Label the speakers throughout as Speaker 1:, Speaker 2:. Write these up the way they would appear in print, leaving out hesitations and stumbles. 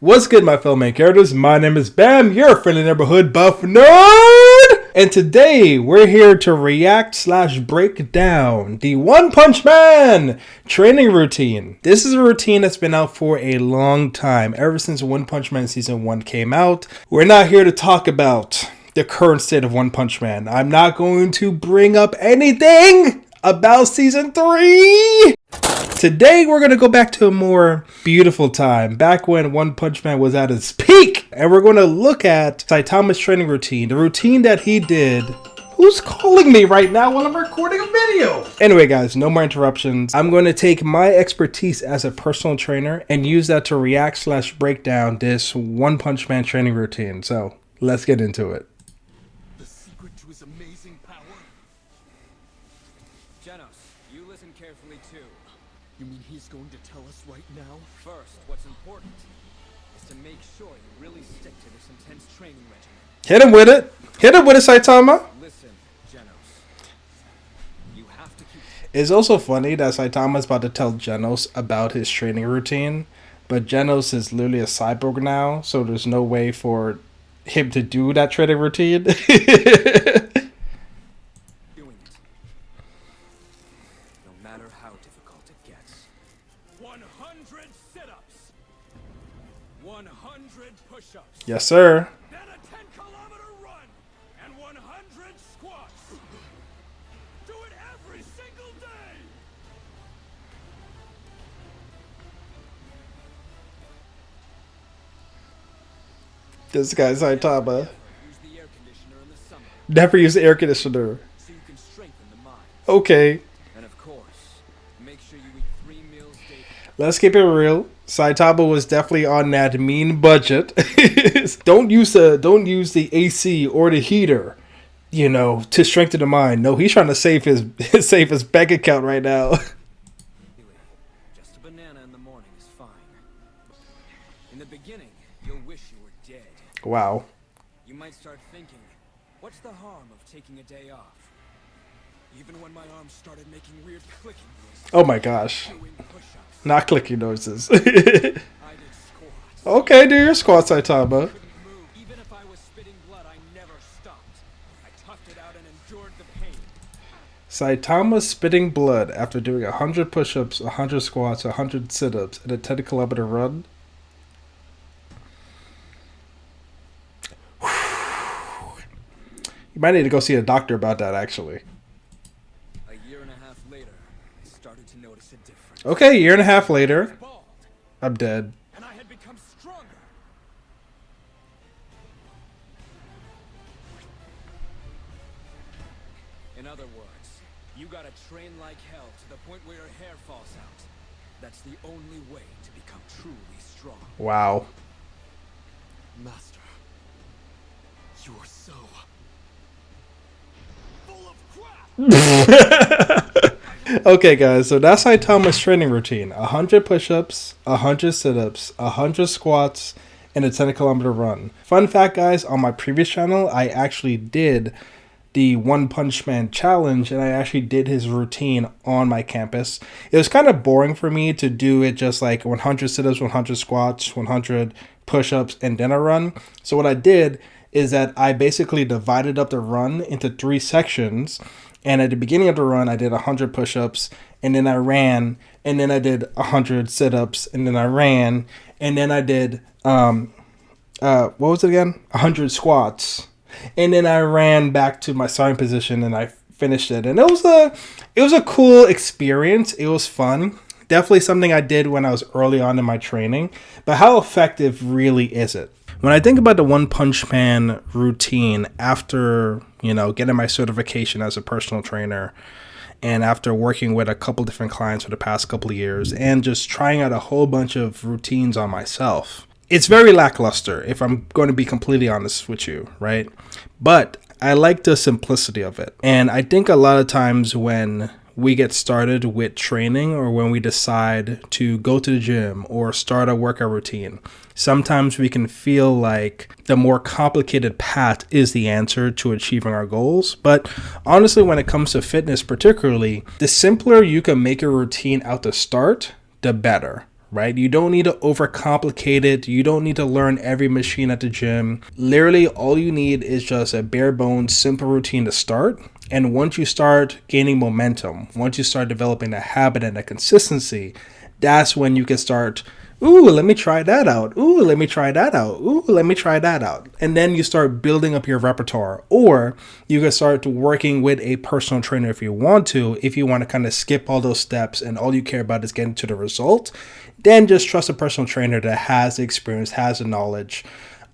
Speaker 1: What's good, my fellow main characters? My name is Bam, your friendly neighborhood buff nerd! And today, we're here to react/break down the One Punch Man training routine. This is a routine that's been out for a long time, ever since One Punch Man Season 1 came out. We're not here to talk about the current state of One Punch Man. I'm not going to bring up anything about Season 3! Today, we're going to go back to a more beautiful time, back when One Punch Man was at its peak. And we're going to look at Saitama's training routine, the routine that he did. Who's calling me right now while I'm recording a video? Anyway, guys, no more interruptions. I'm going to take my expertise as a personal trainer and use that to react/break down this One Punch Man training routine. So, let's get into it.
Speaker 2: The secret to his amazing power?
Speaker 3: Genos, you listen carefully too.
Speaker 2: You mean he's going to tell us right now?
Speaker 3: First, what's important is to make sure you really stick to this intense training regimen.
Speaker 1: Hit him with it. Hit him with it, Saitama.
Speaker 3: Listen, Genos. You have to keep...
Speaker 1: It's also funny that Saitama's about to tell Genos about his training routine, but Genos is literally a cyborg now, so there's no way for him to do that training routine.
Speaker 3: doing it. No matter how difficult it gets.
Speaker 2: 100 sit-ups! 100 push-ups!
Speaker 1: Yes, sir.
Speaker 2: Then a 10-kilometer run! And 100 squats! Do it every single day!
Speaker 1: This guy Saitama.
Speaker 3: Use the air conditioner in the summer
Speaker 1: Never use the air conditioner.
Speaker 3: so you can strengthen the mind.
Speaker 1: Okay,
Speaker 3: And of course, make sure you eat 3 meals daily.
Speaker 1: let's keep it real. Saitama was definitely on that mean budget. Don't use the AC or the heater, you know, to strengthen the mind. No, he's trying to save his bank account right now.
Speaker 3: Anyway, just a banana in the morning is fine. In the beginning, you'll wish you were dead.
Speaker 1: Wow.
Speaker 3: You might start thinking, what's the harm of taking a day off?
Speaker 2: Even when my arms started making weird clicking noises,
Speaker 1: Oh my gosh.
Speaker 2: doing push-ups,
Speaker 1: Not clicking noises.
Speaker 2: I did squats.
Speaker 1: Okay, do your squats, Saitama.
Speaker 2: Couldn't move. Even if I was spitting blood, I never stopped. I toughed it out and endured the pain.
Speaker 1: Saitama spitting blood after doing 100 push-ups, 100 squats, 100 sit-ups, and a 10-kilometer run. You might need to go see a doctor about that, actually.
Speaker 3: A year and a half later, I started to notice a difference.
Speaker 1: Okay, a year and a half later,
Speaker 2: Bald,
Speaker 1: I'm dead.
Speaker 2: and I had become stronger.
Speaker 3: In other words, you gotta train like hell to the point where your hair falls out. That's the only way to become truly strong.
Speaker 1: Wow.
Speaker 2: Master, you are so full of crap.
Speaker 1: Okay, guys, so that's Saitama's training routine. 100 push-ups, 100 sit-ups, 100 squats, and a 10-kilometer run. Fun fact, guys, on my previous channel, I actually did the One Punch Man challenge, and I actually did his routine on my campus. It was kind of boring for me to do it just like 100 sit-ups, 100 squats, 100 push-ups, and then a run. So what I did is that I basically divided up the run into 3 sections. And at the beginning of the run, I did 100 push-ups, and then I ran, and then I did 100 sit-ups, and then I ran, and then I did, what was it again? 100 squats. And then I ran back to my starting position, and I finished it. And it was a cool experience. It was fun. Definitely something I did when I was early on in my training. But how effective really is it? When I think about the One Punch Man routine after, you know, getting my certification as a personal trainer and after working with a couple different clients for the past couple of years and just trying out a whole bunch of routines on myself, it's very lackluster, if I'm going to be completely honest with you, right? But I like the simplicity of it. And I think a lot of times when we get started with training or when we decide to go to the gym or start a workout routine, sometimes we can feel like the more complicated path is the answer to achieving our goals. But honestly, when it comes to fitness particularly, the simpler you can make a routine out the start, the better, right? You don't need to overcomplicate it. You don't need to learn every machine at the gym. Literally, all you need is just a bare bones, simple routine to start. And once you start gaining momentum, once you start developing a habit and a consistency, that's when you can start, ooh, let me try that out. Ooh, let me try that out. Ooh, let me try that out. And then you start building up your repertoire. Or you can start working with a personal trainer if you want to kind of skip all those steps and all you care about is getting to the result. Then just trust a personal trainer that has the experience, has the knowledge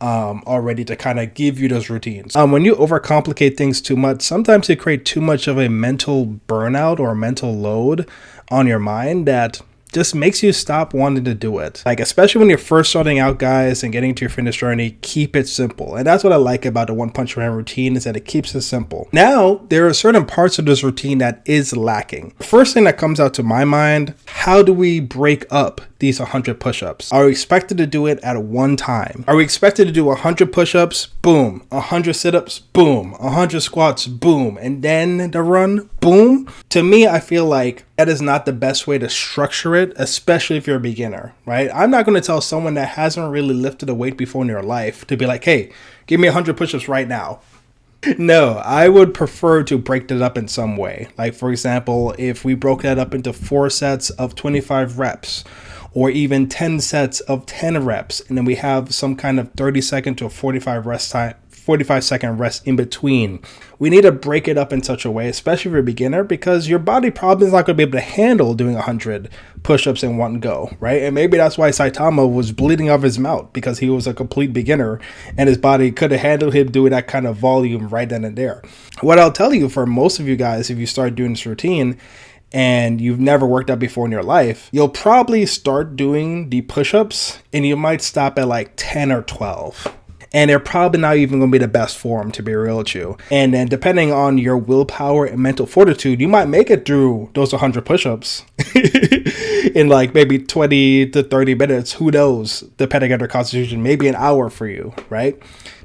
Speaker 1: already to kind of give you those routines. When you overcomplicate things too much, sometimes you create too much of a mental burnout or mental load on your mind that just makes you stop wanting to do it. Like, especially when you're first starting out, guys, and getting to your fitness journey, keep it simple. And that's what I like about the One Punch Man routine, is that it keeps it simple. Now, there are certain parts of this routine that is lacking. The first thing that comes out to my mind, how do we break up these 100 push-ups? Are we expected to do it at one time? Are we expected to do 100 push-ups? Boom. 100 sit-ups? Boom. 100 squats? Boom. And then the run? Boom. To me, I feel like that is not the best way to structure it, especially if you're a beginner, right? I'm not going to tell someone that hasn't really lifted a weight before in their life to be like, hey, give me 100 push-ups right now. No, I would prefer to break that up in some way. Like, for example, if we broke that up into 4 sets of 25 reps, or even 10 sets of 10 reps, and then we have some kind of 30-second to a 45-second rest in between. We need to break it up in such a way, especially if you're a beginner, because your body probably is not going to be able to handle doing 100 push-ups in one go, right? And maybe that's why Saitama was bleeding off his mouth, because he was a complete beginner and his body could have handled him doing that kind of volume right then and there. What I'll tell you, for most of you guys, if you start doing this routine and you've never worked out before in your life, you'll probably start doing the push-ups and you might stop at like 10 or 12. And they're probably not even going to be the best form, to be real with you. And then depending on your willpower and mental fortitude, you might make it through those 100 push-ups in like maybe 20 to 30 minutes. Who knows? Depending on your constitution, maybe an hour for you, right?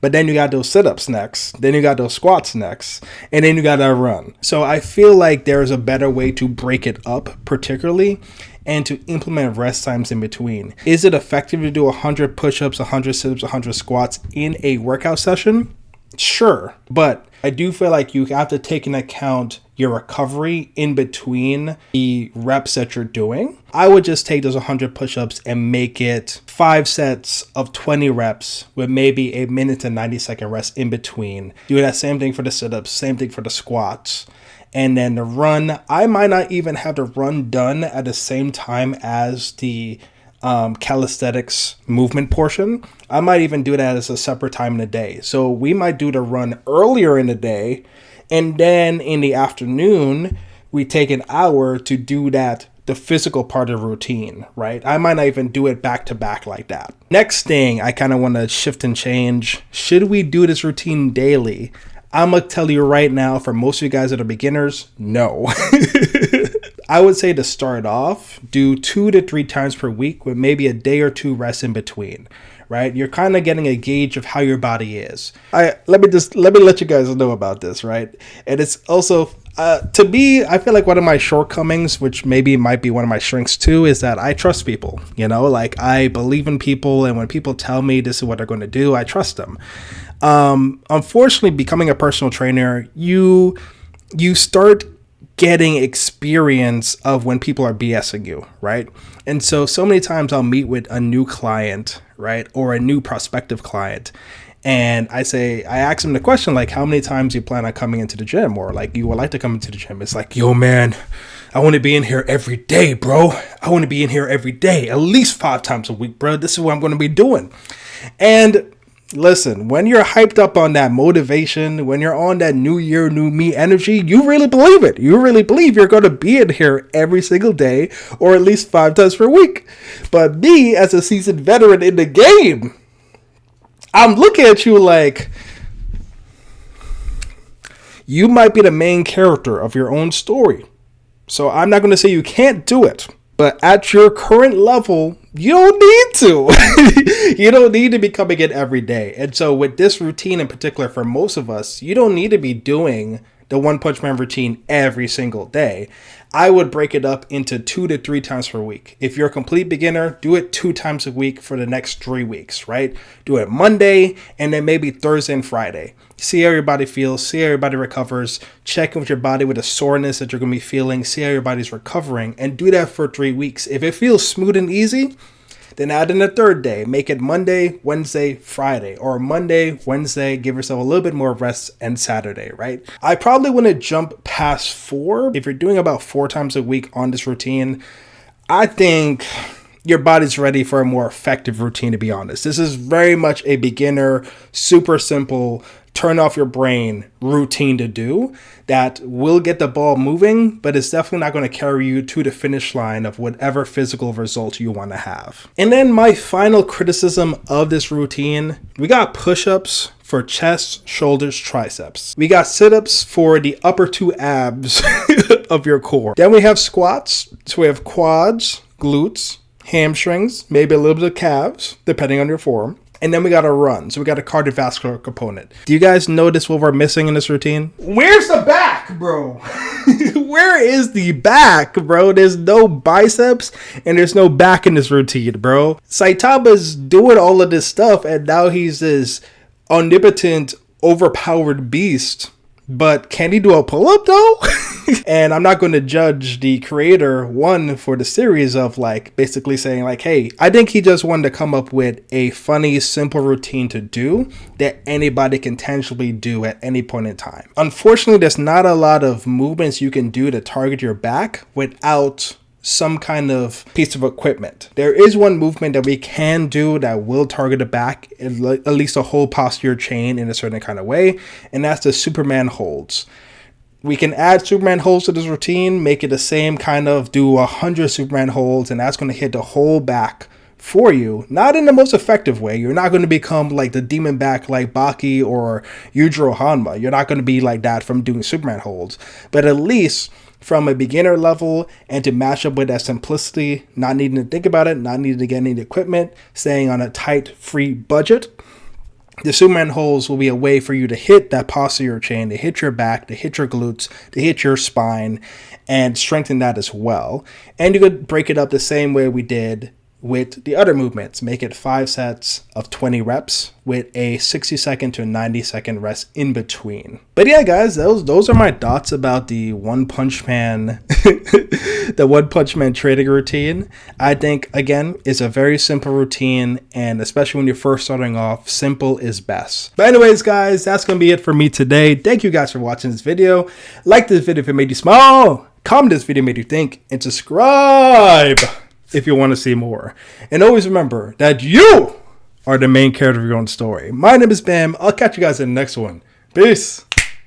Speaker 1: But then you got those sit-ups next, then you got those squats next, and then you got that run. So I feel like there's a better way to break it up, particularly, and to implement rest times in between. Is it effective to do 100 push-ups, 100 sit-ups, 100 squats in a workout session? Sure, but I do feel like you have to take into account your recovery in between the reps that you're doing. I would just take those 100 push-ups and make it 5 sets of 20 reps with maybe a minute to 90-second rest in between. Do that same thing for the sit-ups, same thing for the squats. And then the run, I might not even have the run done at the same time as the calisthenics movement portion. I might even do that as a separate time in the day. So we might do the run earlier in the day, and then in the afternoon, we take an hour to do that, the physical part of the routine, right? I might not even do it back to back like that. Next thing, I kind of want to shift and change. Should we do this routine daily? I'm going to tell you right now, for most of you guys that are beginners, no. I would say to start off, do 2 to 3 times per week with maybe a day or 2 rest in between, right? You're kind of getting a gauge of how your body is. Let me let you guys know about this, right? And it's also, to me, I feel like one of my shortcomings, which maybe might be one of my strengths too, is that I trust people, like I believe in people, and when people tell me this is what they're going to do, I trust them. Unfortunately, becoming a personal trainer, you start getting experience of when people are BSing you, right? And so many times I'll meet with a new client, right? Or a new prospective client. And I ask them the question, like, how many times you plan on coming into the gym? Or like, you would like to come into the gym. It's like, yo, man, I want to be in here every day, bro. I want to be in here every day, at least 5 times a week, bro. This is what I'm going to be doing. And listen, when you're hyped up on that motivation, when you're on that new year, new me energy, you really believe it. You really believe you're going to be in here every single day, or at least 5 times per week. But me, as a seasoned veteran in the game, I'm looking at you like, you might be the main character of your own story. So I'm not going to say you can't do it. But at your current level, you don't need to. You don't need to be coming in every day. And so with this routine in particular, for most of us, you don't need to be doing the One Punch Man routine every single day. I would break it up into 2 to 3 times per week. If you're a complete beginner, do it 2 times a week for the next 3 weeks, right? Do it Monday and then maybe Thursday and Friday. See how your body feels, see how your body recovers, check in with your body with the soreness that you're going to be feeling, see how your body's recovering, and do that for 3 weeks. If it feels smooth and easy, then add in a third day. Make it Monday, Wednesday, Friday, or Monday, Wednesday. Give yourself a little bit more rest and Saturday, right? I probably wouldn't jump past 4. If you're doing about 4 times a week on this routine, I think your body's ready for a more effective routine, to be honest. This is very much a beginner, super simple, turn off your brain routine to do that will get the ball moving, but it's definitely not going to carry you to the finish line of whatever physical result you want to have. And then my final criticism of this routine, we got push-ups for chest, shoulders, triceps. We got sit-ups for the upper 2 abs of your core. Then we have squats. So we have quads, glutes, hamstrings, maybe a little bit of calves, depending on your form. And then we got a run. So we got a cardiovascular component. Do you guys notice what we're missing in this routine? Where's the back, bro? Where is the back, bro? There's no biceps and there's no back in this routine, bro. Saitama's doing all of this stuff and now he's this omnipotent, overpowered beast. But can he do a pull-up though? And I'm not going to judge the creator, one, for the series of like basically saying like, hey, I think he just wanted to come up with a funny, simple routine to do that anybody can tangibly do at any point in time. Unfortunately, there's not a lot of movements you can do to target your back without some kind of piece of equipment. There is one movement that we can do that will target the back, at least a whole posterior chain in a certain kind of way, and that's the Superman holds. We can add Superman holds to this routine, make it the same kind of, do 100 Superman holds, and that's going to hit the whole back for you. Not in the most effective way. You're not going to become like the demon back like Baki or Yujiro Hanma. You're not going to be like that from doing Superman holds. But at least from a beginner level and to match up with that simplicity, not needing to think about it, not needing to get any equipment, staying on a tight, free budget, the Superman holds will be a way for you to hit that posterior chain, to hit your back, to hit your glutes, to hit your spine, and strengthen that as well. And you could break it up the same way we did with the other movements. Make it 5 sets of 20 reps with a 60-second to 90-second rest in between. But yeah, guys, those are my thoughts about the One Punch Man the One Punch Man training routine. I think, again, it's a very simple routine, and especially when you're first starting off, simple is best. But anyways, guys, that's going to be it for me today. Thank you guys for watching this video. Like this video if it made you smile. Comment this video made you think, and subscribe if you want to see more. And always remember that you are the main character of your own story. My name is Bam. I'll catch you guys in the next one. Peace.